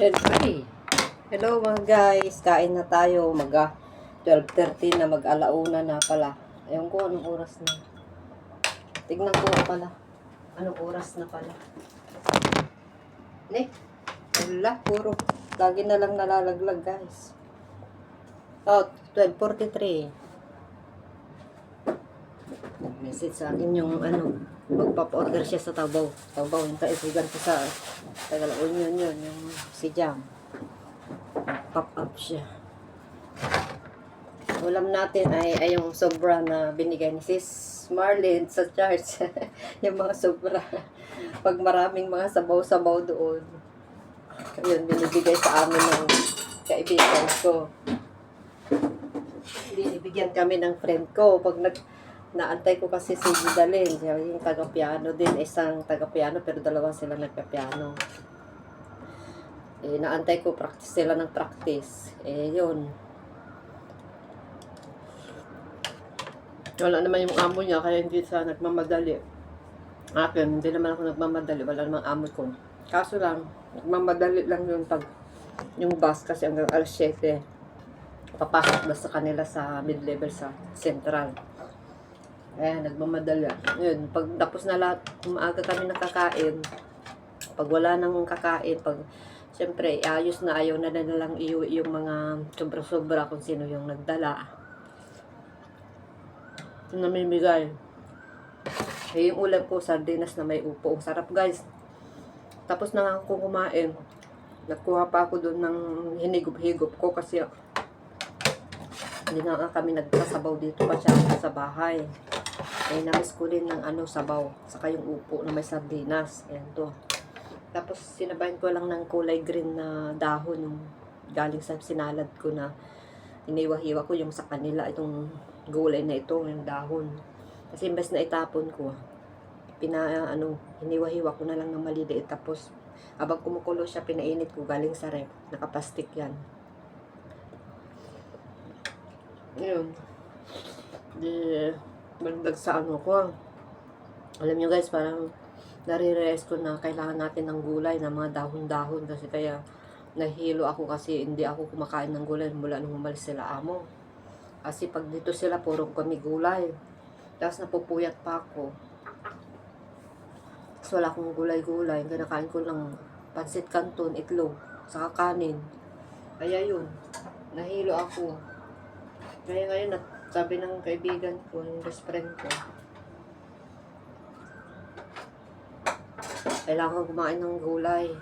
Siyempre. Hello mga guys, kain na tayo. 12:30 na, mag-alauna na pala. Ayun ko, anong oras na. Tignan ko pala. Anong oras na pala. Wala, puro. Lagi na lang nalalaglag guys. Oh, 12:43. Nag-message sa akin yung magpapa-order siya sa Tabaw. Tabaw, yung kaibigan ko sa Tagalaon yun, yung si Jam. Pop up siya. Ulam natin ay yung sobra na binigay ni Sis Marlene sa church. Yung mga sobra. Pag maraming mga sabaw-sabaw doon. Yun, binibigay sa amin ng kaibigan ko. Binibigyan kami ng friend ko. Pag naantay ko kasi si Gidalin, yung taga-piano din, isang taga-piano pero dalawa sila nagka-piano. Naantay ko, practice sila ng practice. Yun. Wala naman yung amo niya, kaya hindi siya nagmamadali. Akin, hindi naman ako nagmamadali, wala namang amo ko. Kaso lang, nagmamadali lang yun pag yung bus kasi hanggang alas 7. Papasok na sa kanila sa mid-level sa central. Nagmamadali. Yun, pag tapos na lahat, umaaga kami nakakain. Pag wala nang kakain, siyempre, ayos na ayaw na lang iuwi yung mga sobra-sobra kung sino yung nagdala. Namimigay. Yung ulam ko, sardinas na may upo. Sarap guys. Tapos na ako kumain. Nagkuha pa ako doon ng hinigop-higop ko kasi hindi na kami nagsasabaw dito pa siya sa bahay. Namiss ko din ng sabaw. Saka yung upo na may sardinas. Ayan to. Tapos sinabayan ko lang ng kulay green na dahon yung galing sa sinalad ko na iniwa-hiwa ko yung sa kanila itong gulay na ito, yung dahon. Kasi imbes na itapon ko, hiniwa-hiwa ko na lang ng maliliit. Tapos habang kumukulo siya, pinainit ko galing sa ref. Nakaplastic yan. Yun. Baldag sa ko. Alam nyo guys, parang nare-realize ko na kailangan natin ng gulay, ng mga dahon-dahon. Kasi kaya nahilo ako kasi hindi ako kumakain ng gulay mula nung umalis sila amo. Kasi pag dito sila, puro kami gulay. Tapos napupuyat pa ako. Tapos wala akong gulay-gulay. Kinakain ko lang pansit canton, itlog, saka kanin. Kaya yun, nahilo ako. Kaya ngayon, sabi ng kaibigan ko, yung best friend ko, kailangan kumain ng gulay.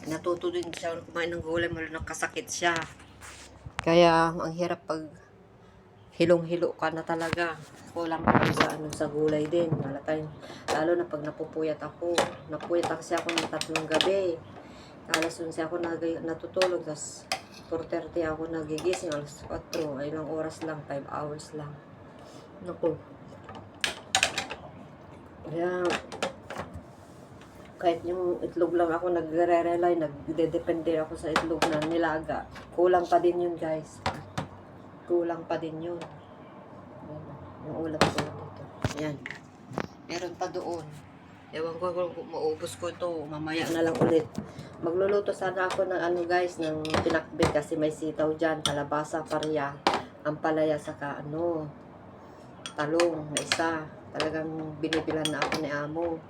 Natuto din siya kumain ng gulay, mula nakasakit siya. Kaya ang hirap pag hilong-hilo ka na talaga. Kulang pa sa gulay din. Lalo na pag napupuyat ako. Napuyat kasi ako ng 3 gabi. Alas 11 ako natutulog. Tapos 4:30 ako nagigising. Alas 4. Ay ilang oras lang. 5 hours lang. Naku. Kaya kahit yung itlog lang ako nagre-rely, nagde-depende ako sa itlog na nilaga. Kulang pa din yun guys. Kulang pa din yun. Yung ulam ko dito. Ayan. Meron pa doon. Ewan ko kung maubos ko ito. Mamaya na lang ulit. Magluluto sana ako ng guys, ng pinakbit kasi may sitaw dyan. Kalabasa, parya, ampalaya, saka talong na isa. Talagang binibilan na ako ni amo.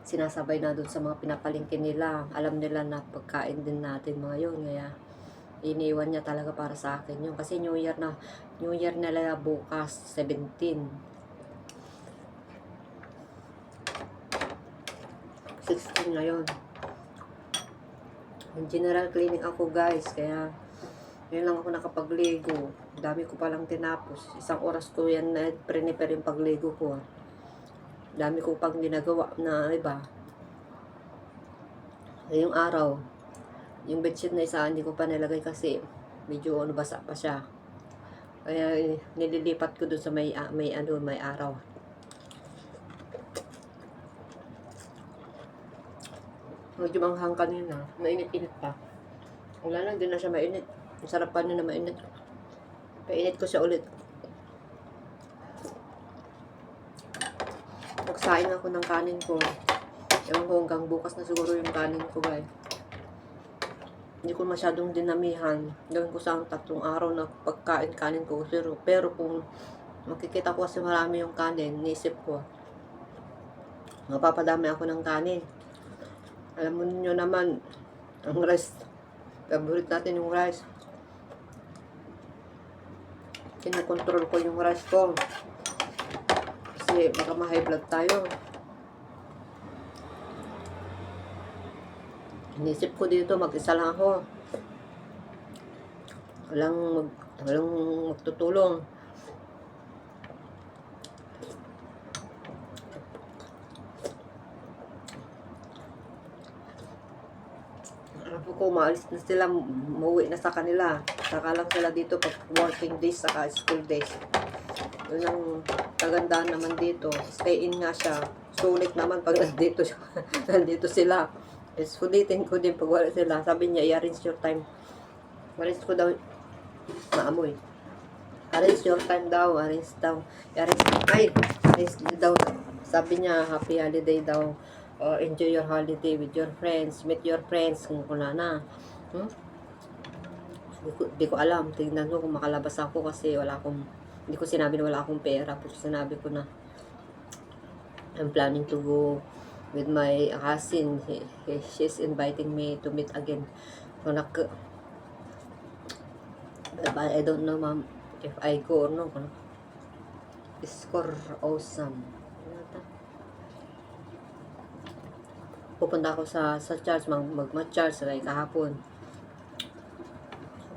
Sinasabay na doon sa mga pinapalingkin nila. Alam nila na pagkain din natin mga yun. Kaya iniwan niya talaga para sa akin yun. Kasi New Year nila bukas, 17. 16 ngayon. General cleaning ako guys. Kaya yun lang ako nakapagligo. Dami ko palang tinapos. Isang oras ko yan na prepare yung pagligo ko. Dami ko pang ginagawa na iba. Ngayong araw, yung bedsheet na isa hindi ko pa nilagay kasi medyo basa pa siya. Kaya nililipat ko dun sa may araw. Medyo manghang kanina. Mainit-init pa. Wala lang, din na siya mainit. Ang sarap pa na mainit. Painit ko siya ulit. Nagsaing ako ng kanin ko. Ewan ko hanggang bukas na siguro yung kanin ko guys. Hindi ko masyadong dinamihan. Gawin ko sa 3 araw na pagkain kanin ko. Pero kung makikita ko kasi marami yung kanin, nisip ko, mapapadami ako ng kanin. Alam mo niyo naman, ang rice, favorite natin yung rice. Kinokontrol ko yung rice ko. Kasi baka ma-high blood tayo. Inisip ko dito, mag-isa lang ako. Walang magtutulong. Alam ko, maalis na sila, umuwi na sa kanila. Saka lang sila dito pag working days, saka school days. Yun ang kagandaan naman dito. Stay in nga siya. Sulit naman pag nandito, nandito sila. Sulitin ko din pag wala sila. Sabi niya, i-arrange your time. Arrange ko daw, maamoy. Arrange your time daw, arrange daw. Arrange daw. Sabi niya, happy holiday daw. Enjoy your holiday with your friends. Meet your friends kung wala na. Di ko alam. Tingnan ko kung makalabas ako kasi hindi ko sinabi na wala akong pera. Pero sinabi ko na I'm planning to go with my cousin. She's inviting me to meet again. So, but I don't know, ma'am, if I go or no. Score awesome. Pupunta ako sa church, mag-church like kahapon.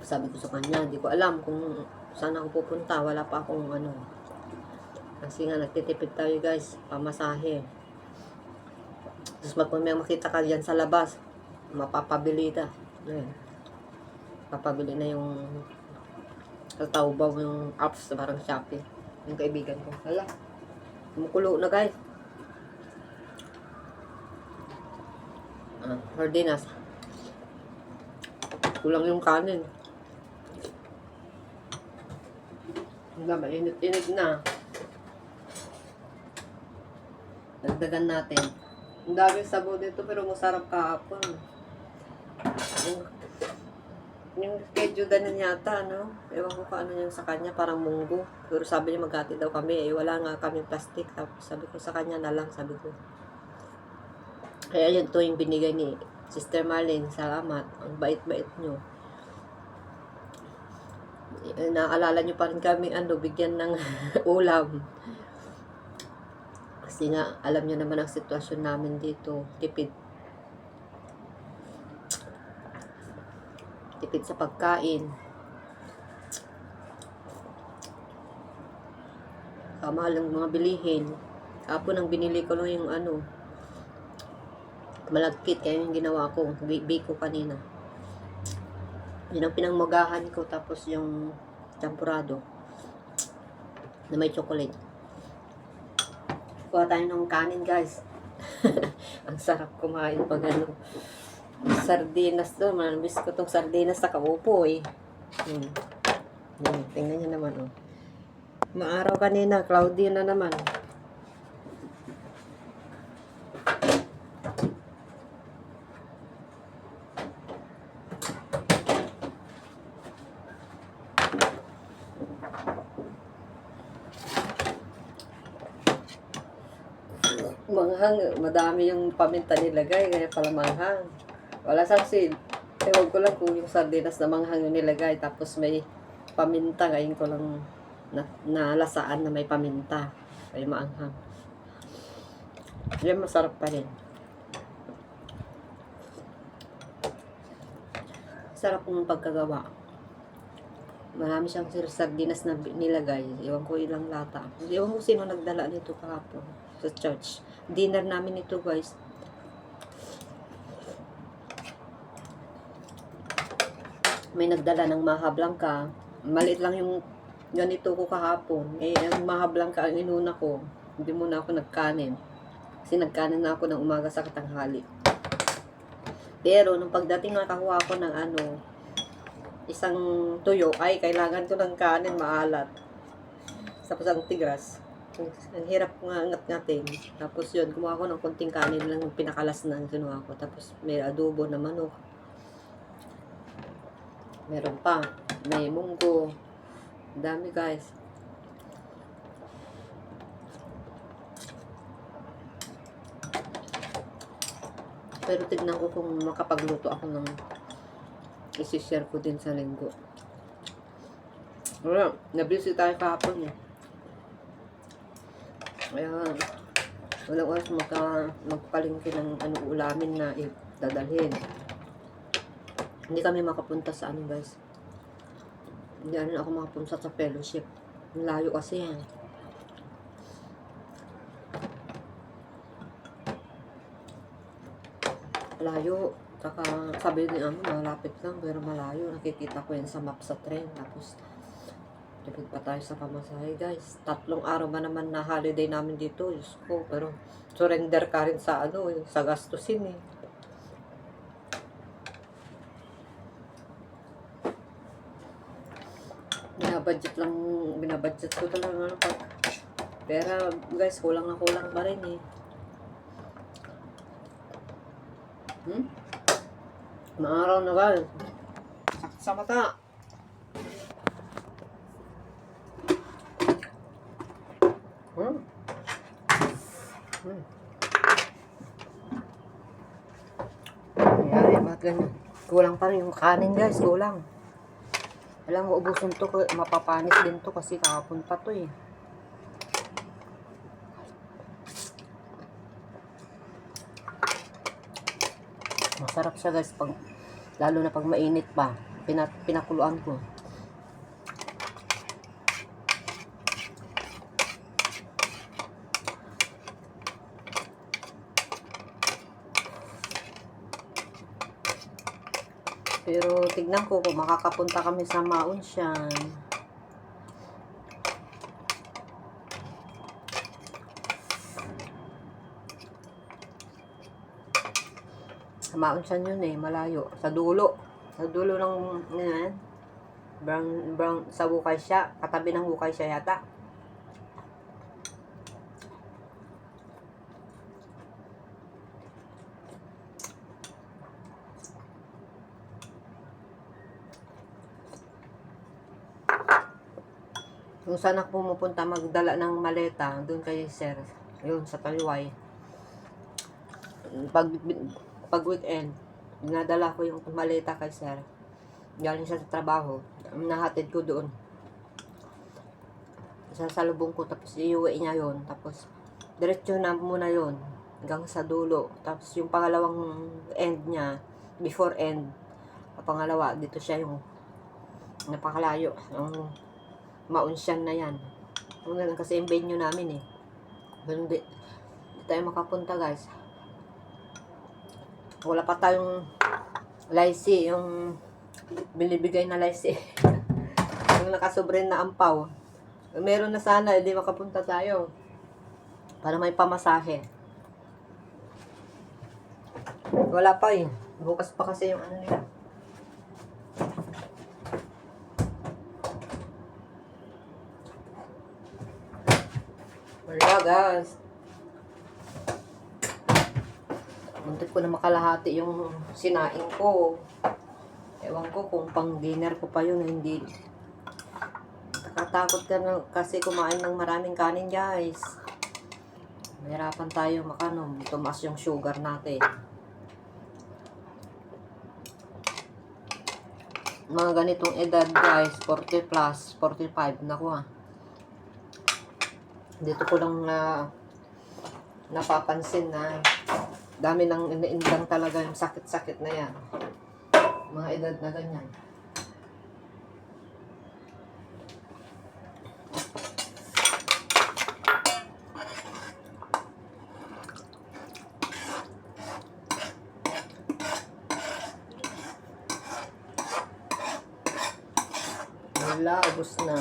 Sabi ko sa kanya, hindi ko alam kung saan ako pupunta. Wala pa akong kasi nga nagtitipid tayo guys, pamasahe. Tapos may makita ka dyan sa labas, mapapabili ka. Papabili na yung Taobao, yung apps, parang Shopee. Yung kaibigan ko. Hala, kumukulo na guys. Sardinas. Kulang yung kanin. Wala, mainit-init na. Dagdagan natin. Ang daming sabaw dito pero masarap kahapon. Yung schedule din yata, no? Ewan ko paano yung sa kanya, parang munggo. Pero sabi niya maghati daw kami. Wala nga kami plastic. Tapos sabi ko sa kanya na lang, sabi ko. Kaya yun to yung binigay ni Sister Marlene. Salamat. Ang bait-bait nyo. Naalala nyo pa rin kami bigyan ng ulam. Kasi nga, alam nyo naman ang sitwasyon namin dito. Tipid sa pagkain. Kamahal ng mga bilihin. Kapon ang binili ko lang yung malagkit, kaya yung ginawa ko, bake ko kanina. Yun ang pinangmagahan ko, tapos yung champurado na may chocolate. Kuha tayo ng kanin guys. Ang sarap kumain pag sardinas to. Manabis ko tong sardinas sa kaupo tingnan nyo naman maaraw kanina, cloudy na naman. Manghang, madami yung paminta nilagay, kaya pala manghang. Wala saksi. Ewan ko lang kung yung sardinas na manghang yung nilagay, tapos may paminta, ngayon ko lang nalasaan na may paminta. May maanghang. Yan, masarap pa rin. Sarap ng pagkagawa. Marami siyang sardinas na nilagay. Ewan ko ilang lata. Ewan ko sino nagdala nito kahapon sa church. Dinner namin ito guys. May nagdala ng maha blanca. Maliit lang yung ganito ko kahapon. Ang maha blanca ang inuna ko. Hindi muna ako nagkanin. Kasi nagkanin na ako ng umaga sa katanghali. Pero nung pagdating nakakuha ako ng isang tuyo, ay kailangan ko ng kanin maalat. Tapos ang tigas. Ang hirap nga ngat-ngatin. Tapos yun, kumuha ko ng konting kanin lang, pinakalas na ang kinuha ko. Tapos may adobo na manok. Meron pa. May munggo. Ang dami guys. Pero tignan ko kung makapagluto ako ng isi-share ko din sa linggo. Wala, nabisi tayo kahapon eh. Kaya, walang oras magpalingki ng ulamin na dadalhin. Hindi kami makapunta sa guys. Hindi ako makapunta sa fellowship. Ang layo kasi yan. Layo. Saka sabi ni malapit lang pero malayo. Nakikita ko yan sa map sa train. Tapos, tipid pa tayo sa pamasahe guys. 3 araw ba naman na holiday namin dito. Diyos ko. Pero, surrender ka rin sa sa gastusin eh. Binabudget ko talaga pag pera guys, kulang na kulang pa rin eh. Maaraw na guys. Sakit sa mata. Nangyari, bakit ganyan? Kulang pa rin yung kanin guys, kulang. Alam mo, ubusin to, mapapanis din to kasi kahapon pa to eh. Masarap siya guys, lalo na pag mainit pa. Pinakuluan ko. Pero tignan ko kung makakapunta kami sa Maunsian. Sa Maunsian yun eh, malayo. Sa dulo. Sa dulo ng brown sa Hukay siya. Katabi ng Hukay siya yata. Kung saan ako pumupunta magdala ng maleta, doon kay sir, yun sa Taliway. Pag weekend, dinadala ko yung maleta kay sir. Galing siya sa trabaho, nahatid ko doon. Sasalubong ko, tapos iuwi niya yun. Tapos, diretso na muna yun, hanggang sa dulo. Tapos yung pangalawang end niya, before end, pangalawa, dito siya yung napakalayo. Yung Maunsian na yan. Kasi yung venue namin eh. Hindi tayo makapunta guys. Wala pa tayong lycée, yung binibigay na lycée. Yung nakasobrin na ampaw. Meron na sana, hindi makapunta tayo. Para may pamasahe. Wala pa eh. Bukas pa kasi yung nila. Wala guys. Muntik ko na makalahati yung sinaing ko. Ewan ko kung pang dinner ko pa yun. Hindi. Nakatakot ka na kasi kumain ng maraming kanin guys. Mahirapan tayo makanom. Tumaas yung sugar natin. Mga ganitong edad guys. 40 plus, 45. Naku ha. Dito ko lang napapansin na dami nang iniindang talaga yung sakit-sakit na yan. Mga edad na ganyan. Wala, ubos na.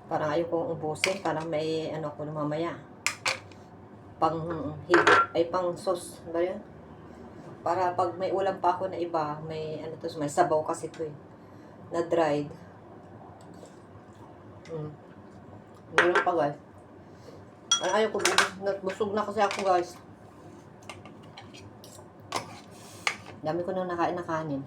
Parang ayaw kong ubusin. Parang may ko na mamaya. Pang higit, ay pang sauce. Ba yun? Para pag may ulam pa ako na iba, may may sabaw kasi ito eh. Na dried. Meron pa guys. Ayaw ko, busog na kasi ako guys. Dami ko nang nakain na kanin.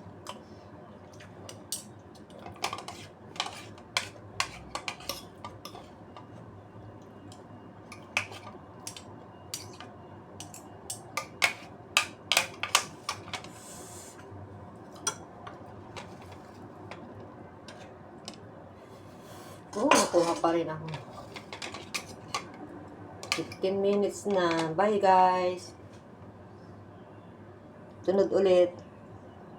Nakuha pa rin ako. 15 minutes na. Bye guys. Sunod ulit.